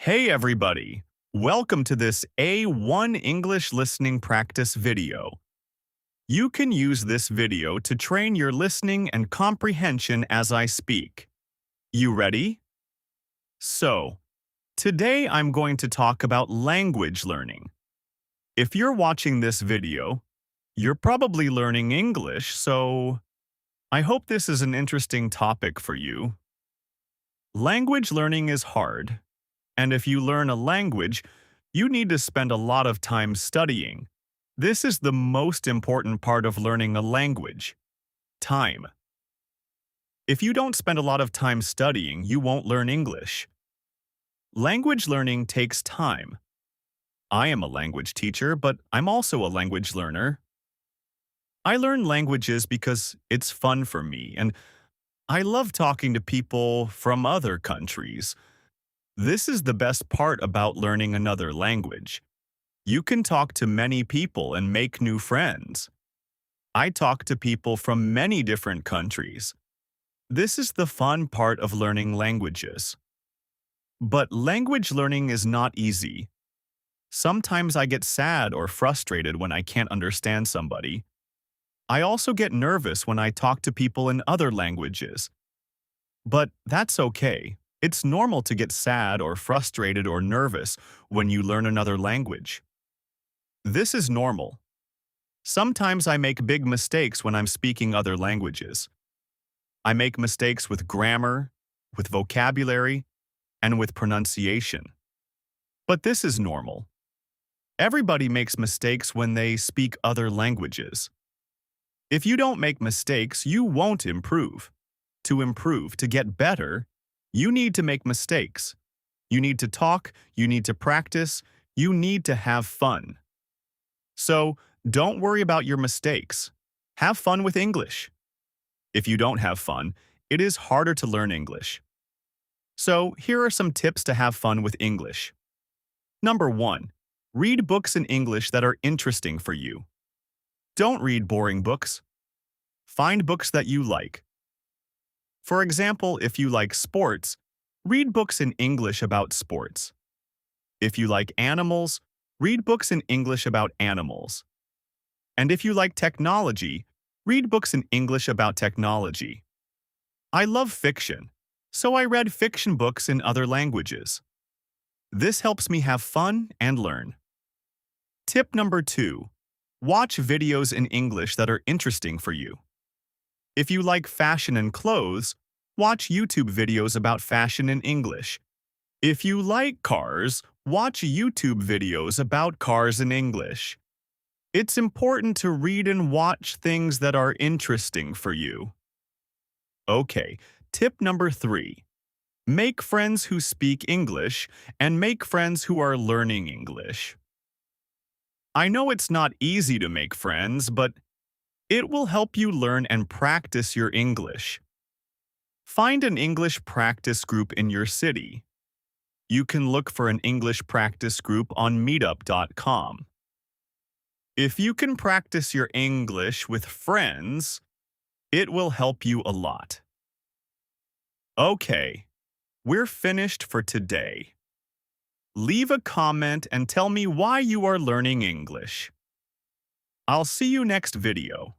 Hey everybody! Welcome to this A1 English listening practice video. You can use this video to train your listening and comprehension as I speak. You ready? So, today I'm going to talk about language learning. If you're watching this video, you're probably learning English, so I hope this is an interesting topic for you. Language learning is hard. And if you learn a language, you need to spend a lot of time studying. This is the most important part of learning a language: time. If you don't spend a lot of time studying, you won't learn English. Language learning takes time. I am a language teacher, but I'm also a language learner. I learn languages because it's fun for me, and I love talking to people from other countries. This is the best part about learning another language. You can talk to many people and make new friends. I talk to people from many different countries. This is the fun part of learning languages. But language learning is not easy. Sometimes I get sad or frustrated when I can't understand somebody. I also get nervous when I talk to people in other languages. But that's okay. It's normal to get sad or frustrated or nervous when you learn another language. This is normal. Sometimes I make big mistakes when I'm speaking other languages. I make mistakes with grammar, with vocabulary, and with pronunciation. But this is normal. Everybody makes mistakes when they speak other languages. If you don't make mistakes, you won't improve. To get better, you need to make mistakes. You need to talk, you need to practice, you need to have fun. So, don't worry about your mistakes. Have fun with English. If you don't have fun, it is harder to learn English. So, here are some tips to have fun with English. Number 1. Read books in English that are interesting for you. Don't read boring books. Find books that you like. For example, if you like sports, read books in English about sports. If you like animals, read books in English about animals. And if you like technology, read books in English about technology. I love fiction, so I read fiction books in other languages. This helps me have fun and learn. Tip number 2. Watch videos in English that are interesting for you. If you like fashion and clothes, watch YouTube videos about fashion in English. If you like cars, watch YouTube videos about cars in English. It's important to read and watch things that are interesting for you. Okay, tip number 3. Make friends who speak English and make friends who are learning English. I know it's not easy to make friends, but it will help you learn and practice your English. Find an English practice group in your city. You can look for an English practice group on meetup.com. If you can practice your English with friends, it will help you a lot. Okay, we're finished for today. Leave a comment and tell me why you are learning English. I'll see you next video.